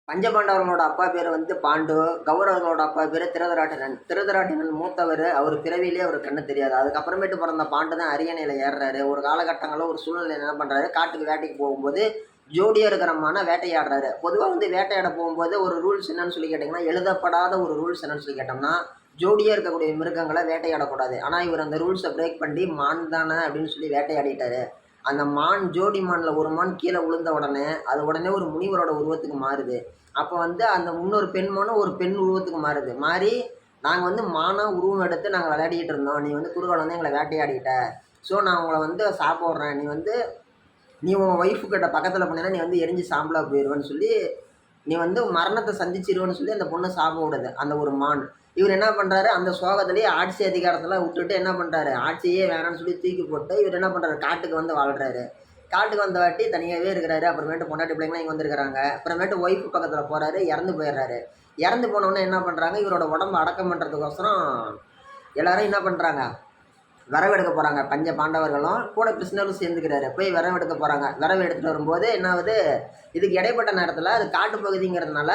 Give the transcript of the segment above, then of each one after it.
பஞ்சபாண்டவர்களோட அப்பா பேர் வந்து பாண்டு. கௌரவர்களோட அப்பா பேர் திருதராட்டிரன். திருதராட்டிரன் மூத்தவர். அவர் பிறவியிலே அவருக்கு கண்ணு தெரியாது. அதுக்கப்புறமேட்டு பிறந்த பாண்டு தான் அரியணையில் ஏறுறாரு. ஒரு காலகட்டங்களில் ஒரு சூழ்நிலையில் என்ன பண்ணுறாரு, காட்டுக்கு வேட்டைக்கு போகும்போது ஜோடியாக இருக்கிற மான வேட்டையாடுறாரு. பொதுவாக வந்து வேட்டையாட போகும்போது ஒரு ரூல்ஸ் என்னன்னு சொல்லி கேட்டிங்கன்னா, எழுதப்படாத ஒரு ரூல்ஸ் என்னன்னு சொல்லி கேட்டோம்னா, ஜோடியாக இருக்கக்கூடிய மிருகங்களை வேட்டையாடக்கூடாது. ஆனால் இவர் அந்த ரூல்ஸை பிரேக் பண்ணி மான் தானே அப்படின்னு சொல்லி வேட்டையாடிட்டாரு. அந்த மான் ஜோடி மானில் ஒரு மான் கீழே விழுந்த உடனே அது உடனே ஒரு முனிவரோட உருவத்துக்கு மாறுது. அப்போ வந்து அந்த இன்னொரு பெண் மானும் ஒரு பெண் உருவத்துக்கு மாறுது. மாறி நாங்கள் வந்து மானா உருவம் எடுத்து நாங்கள் விளையாடிட்டு இருந்தோம். நீ வந்து குறுகால வந்து எங்களை வேட்டையாடிட்ட. ஸோ நான் உங்களை வந்து சாப்பிட்றேன். நீ உன் ஒய்ஃபு கிட்ட பக்கத்தில் போனீங்கன்னா நீ வந்து எரிஞ்சு சாம்பலாக போயிடுவேன்னு சொல்லி, நீ வந்து மரணத்தை சந்திச்சிருவேன்னு சொல்லி அந்த பொண்ணை சாபம் விடுது அந்த ஒரு மான். இவர் என்ன பண்ணுறாரு, அந்த சோகத்திலேயே ஆட்சி அதிகாரத்தெல்லாம் விட்டுட்டு என்ன பண்ணுறாரு, ஆட்சியே வேணான்னு சொல்லி தூக்கி போட்டு இவர் என்ன பண்ணுறாரு, காட்டுக்கு வந்து வாழ்கிறாரு. காட்டுக்கு வந்த வாட்டி தனியாகவே இருக்கிறாரு. அப்புறமேட்டு பொண்டாட்டி பிள்ளைங்களாம் இங்கே வந்துருக்கிறாங்க. அப்புறமேட்டு ஒய்ஃபு பக்கத்தில் போகிறாரு, இறந்து போயிடுறாரு. இறந்து போனோடனே என்ன பண்ணுறாங்க, இவரோட உடம்பு அடக்கம் பண்ணுறதுக்கோசரம் எல்லாரும் என்ன பண்ணுறாங்க, விரவு எடுக்க போகிறாங்க. பஞ்ச பாண்டவர்களும் கூட கிருஷ்ணரும் சேர்ந்துக்கிறாரு. போய் விரவு எடுக்க போகிறாங்க. விரவு எடுத்துகிட்டு வரும்போது என்ன ஆகுது, இதுக்கு இடைப்பட்ட நேரத்தில் அது காட்டு பகுதிங்கிறதுனால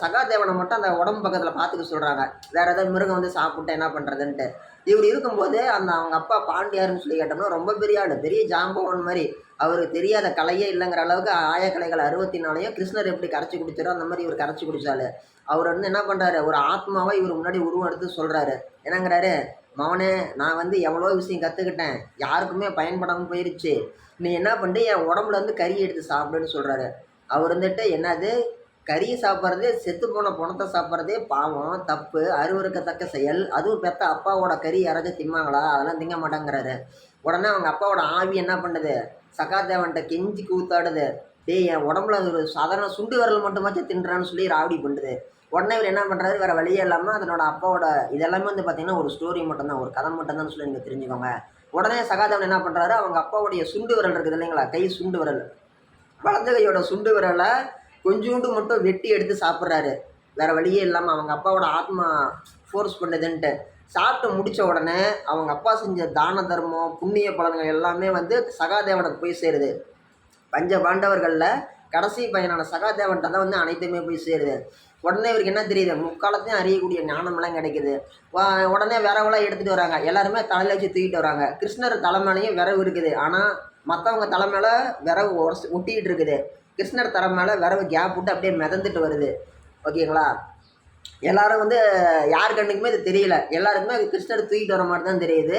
சகாதேவனை மட்டும் அந்த உடம்பு பக்கத்தில் பார்த்துக்க சொல்கிறாங்க. வேறு ஏதாவது மிருகம் வந்து சாப்பிட்டு என்ன பண்ணுறதுன்ட்டு. இவர் இருக்கும்போது அவங்க அப்பா பாண்டியாருன்னு சொல்லி கேட்டோம்னா ரொம்ப பெரிய ஆள், பெரிய ஜாம்பவன் மாதிரி. அவருக்கு தெரியாத கலையே இல்லைங்கிற அளவுக்கு ஆயக்கலைகள் 64 கிருஷ்ணர் எப்படி கரைச்சி குடிச்சாரோ அந்த மாதிரி இவர் கரைச்சி குடிச்சாரு. அவர் வந்து என்ன பண்ணுறாரு, ஒரு ஆத்மாவை இவர் முன்னாடி உருவம் எடுத்து சொல்கிறாரு. என்னங்கிறாரு, மவனே நான் வந்து எவ்வளோ விஷயம் கற்றுக்கிட்டேன், யாருக்குமே பயன்படாமல் போயிடுச்சு. நீ என்ன பண்ணி என் உடம்புலேருந்து கறி எடுத்து சாப்பிடுன்னு சொல்கிறாரு. அவர் வந்துட்டு என்னது, கறியை சாப்பிட்றதே, செத்து போன பணத்தை சாப்பிட்றதே பாவம், தப்பு, அருவருக்கத்தக்க செயல். அதுவும் பெற்ற அப்பாவோட கறி யாராச்சும் திம்மாங்களா, அதெல்லாம் திங்க மாட்டேங்கிறாரு. உடனே அவங்க அப்பாவோட ஆவி என்ன பண்ணுது, சகாதேவன்கிட்ட கெஞ்சி கூத்தாடுது. டேய் என் உடம்புல ஒரு சாதாரண சுண்டு விரல் மட்டுமாச்சும் தின்றான்னு சொல்லி ராவடி பண்ணுது. உடனே இவர் என்ன பண்ணுறாரு, வேறு வழியே இல்லாமல் அதனோட அப்பாவோட இதெல்லாமே வந்து பார்த்திங்கன்னா ஒரு ஸ்டோரி மட்டும்தான், ஒரு கதை மட்டும்தான் சொல்லி நீங்கள் தெரிஞ்சுக்கோங்க. உடனே சகாதேவன் என்ன பண்ணுறாரு, அவங்க அப்பாவுடைய சுண்டு விரல் இருக்குது இல்லைங்களா, கை சுண்டு விரல், வலது கையோட சுண்டு விரலை கொஞ்சோண்டு மட்டும் வெட்டி எடுத்து சாப்பிட்றாரு. வேறு வழியே இல்லாமல் அவங்க அப்பாவோட ஆத்மா ஃபோர்ஸ் பண்ணுதுன்ட்டு. சாப்பிட்டு முடித்த உடனே அவங்க அப்பா செஞ்ச தான தர்மம் புண்ணிய பலன்கள் எல்லாமே வந்து சகாதேவனுக்கு போய் சேருது. பஞ்ச பாண்டவர்களில் கடைசி பையனான சகாதேவன்கிட்ட தான் வந்து அனைத்துமே போய் சேருது. உடனே இவருக்கு என்ன தெரியுது, முக்காலத்தையும் அறியக்கூடிய ஞானமெல்லாம் கிடைக்குது. உடனே விரவெல்லாம் எடுத்துகிட்டு வராங்க. எல்லாருமே தலையில் வச்சு தூக்கிட்டு வராங்க. கிருஷ்ணர் தலைமையிலையும் விரவு இருக்குது. ஆனால் மற்றவங்க தலை மேலே விரவு ஒட்டிக்கிட்டு இருக்குது. கிருஷ்ணர் தலை மேலே விரவு கேப் விட்டு அப்படியே மிதந்துட்டு வருது. ஓகேங்களா, எல்லாரும் வந்து யார் கண்ணுக்குமே இது தெரியல. எல்லாருக்குமே அது கிருஷ்ணர் தூக்கிட்டு வர மாதிரி தான் தெரியுது.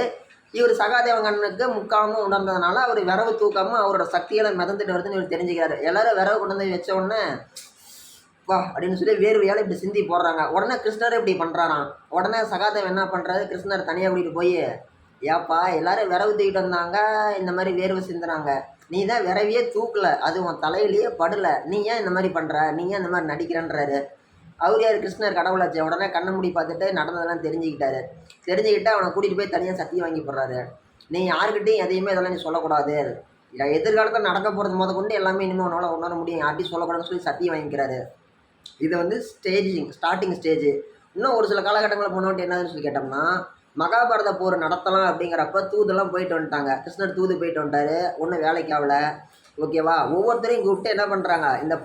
இவர் சகாதேவன் கண்ணுக்கு முக்காலமும் உணர்ந்ததுனால அவர் விரவு தூக்காமல் அவரோட சக்தியெல்லாம் மிதந்துட்டு வருதுன்னு இவர் தெரிஞ்சுக்கிறாரு. எல்லாரும் விரவு கொண்டு வந்து வச்ச உடனே வா அப்படின்னு சொல்லி வேர்வையால் இப்படி சிந்தி போடுறாங்க. உடனே கிருஷ்ணர் இப்படி பண்ணுறாராம். உடனே சகாதேவன் என்ன பண்ணுறாரு, கிருஷ்ணர் தனியாக கூட்டிகிட்டு போய், ஏப்பா எல்லாரும் விரவு தூக்கிட்டு வந்தாங்க, இந்த மாதிரி வேர்வை சிந்துறாங்க, நீ தான் விரவியே தூக்கலை, அது உன் தலையிலேயே படலை, நீ ஏன் இந்த மாதிரி பண்ணுற, நீ ஏன் இந்த மாதிரி நடிக்கிறன்றாரு. அவர் யார், கிருஷ்ணர் கடவுளாச்சு. உடனே கண்ணை மூடி பார்த்துட்டு நடந்ததெல்லாம் தெரிஞ்சுக்கிட்டாரு. தெரிஞ்சுக்கிட்டு அவனை கூட்டிகிட்டு போய் தனியாக சத்தியம் வாங்கி போடுறாரு. நீ யாருக்கிட்டையும் எதையுமே இதெல்லாம் நீ சொல்லக்கூடாது, எதிர்காலத்தில் நடக்க போகிறது முத கொண்டு எல்லாமே இனிமேல் உன்னால் உணர முடியும், யார்ட்டையும் சொல்லக்கூடாதுன்னு சொல்லி சத்தியம் வாங்கிக்கிறாரு. இது வந்து ஸ்டார்டிங் ஸ்டேஜ். இன்னும் ஒரு சில காலகட்டங்களில் போனோன்ட்டு என்னதுன்னு சொல்லி கேட்டோம்னா, மகாபாரத போர் நடத்தலாம் அப்படிங்கிறப்ப தூதெல்லாம் போயிட்டு வந்துட்டாங்க. கிருஷ்ணர் தூது போயிட்டு வந்துட்டார். ஒன்றும் வேலைக்கு ஆகலை. ஓகேவா, ஒவ்வொருத்தரையும் கூப்பிட்டு என்ன பண்ணுறாங்க, இந்த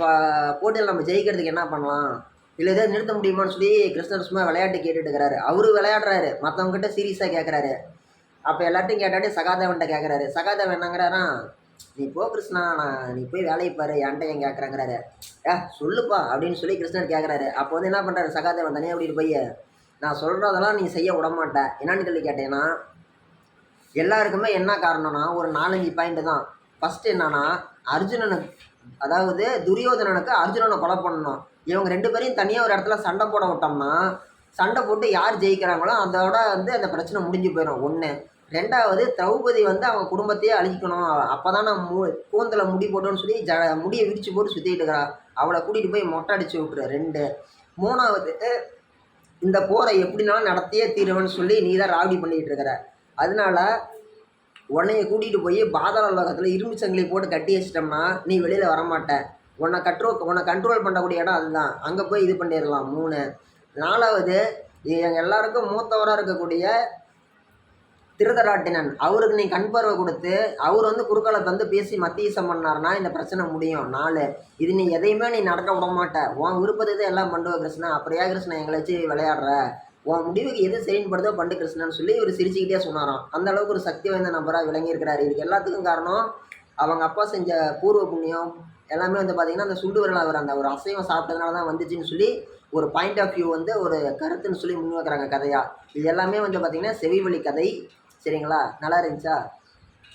போட்டியில் நம்ம ஜெயிக்கிறதுக்கு என்ன பண்ணலாம், இல்லை எதாவது நிறுத்த முடியுமான்னு சொல்லி கிருஷ்ணர் சும்மா விளையாட்டு கேட்டுட்டு இருக்கிறாரு. அவரு விளையாடுறாரு, மற்றவங்ககிட்ட சீரியஸாக கேட்குறாரு. அப்போ எல்லாத்தையும் கேட்டாட்டி சகாதேவன்கிட்ட கேட்குறாரு. சகாதேவன் என்னங்கிறாரா, நீ போ கிருஷ்ணா, நீ போய் வேலையை பாரு, என்கிட்ட ஏன் கேட்குறாங்கிறாரு. சொல்லுப்பா அப்படின்னு சொல்லி கிருஷ்ணர் கேட்குறாரு. அப்போ வந்து என்ன பண்ணுறாரு, சகாதேவன் தனியாக கூட்டிகிட்டு போய், நான் சொல்கிறதெல்லாம் நீ செய்ய விட மாட்டேன், என்னான்னு சொல்லி கேட்டேன்னா, எல்லாருக்குமே என்ன காரணம்னா ஒரு 4-5 பாயிண்ட்டு தான். ஃபஸ்ட்டு என்னன்னா, அர்ஜுனனுக்கு, அதாவது துரியோதனனுக்கு அர்ஜுனனை கொலை பண்ணணும். இவங்க 2 பேரையும் தனியாக ஒரு இடத்துல சண்டை போட விட்டோம்னா, சண்டை போட்டு யார் ஜெயிக்கிறாங்களோ அதோட வந்து அந்த பிரச்சனை முடிஞ்சு போயிடும். 1. 2வது, திரௌபதி வந்து அவங்க குடும்பத்தையே அழிக்கணும், அப்போ தான் நான் கூந்தலை முடி போட்டோன்னு சொல்லி முடியை விரித்து போட்டு சுற்றிட்டு இருக்கிறா, அவளை கூட்டிகிட்டு போய் மொட்டை அடித்து விட்டுரு. 2. 3வது, இந்த போரை எப்படினாலும் நடத்தியே தீருவேன்னு சொல்லி நீ தான் ராவடி பண்ணிகிட்டு இருக்கிற, அதனால உன்னைய கூட்டிகிட்டு போய் பாதாள உலகத்தில் இரும்பு சங்கிலி போட்டு கட்டி வச்சிட்டோம்னா நீ வெளியில் வரமாட்ட, உன்னை கண்ட்ரோல் பண்ணக்கூடிய இடம் அதுதான், அங்கே போய் இது பண்ணிடலாம். 3. 4வது, எங்கள் எல்லாருக்கும் மூத்தவராக இருக்கக்கூடிய திருதராட்டினன் அவருக்கு நீ கண் பார்வை கொடுத்து அவர் வந்து குறுக்கால வந்து பேசி மத்தியசம் பண்ணார்னா இந்த பிரச்சனை முடியும். 4 இது நீ எதையுமே நீ நடக்க விட மாட்ட, உன் விருப்பத்தை எல்லாம் பண்ணுவ கிருஷ்ணா, அப்புறம் ஏன் கிருஷ்ணா எங்களை வச்சு விளையாடுற, உன் முடிவுக்கு எது சரின்னு படுதோ பண்டு கிருஷ்ணன்னு சொல்லி இவர் சிரிச்சுக்கிட்டே சொன்னாராம். அந்த அளவுக்கு ஒரு சக்தி வாய்ந்த நபராக விளங்கியிருக்கிறாரு. இதுக்கு எல்லாத்துக்கும் காரணம் அவங்க அப்பா செஞ்ச பூர்வ புண்ணியம் எல்லாமே வந்து பார்த்தீங்கன்னா அந்த சுண்டு விரல் அவர் அந்த ஒரு அசைவம் சாப்பிட்டதுனால தான் வந்துச்சுன்னு சொல்லி ஒரு பாயிண்ட் ஆஃப் வியூ வந்து ஒரு கருத்துன்னு சொல்லி முன் வைக்கிறாங்க கதையாக. இது எல்லாமே வந்து பார்த்தீங்கன்னா செவி வழி கதை. சரிங்களா? நல்லா இருந்துச்சா?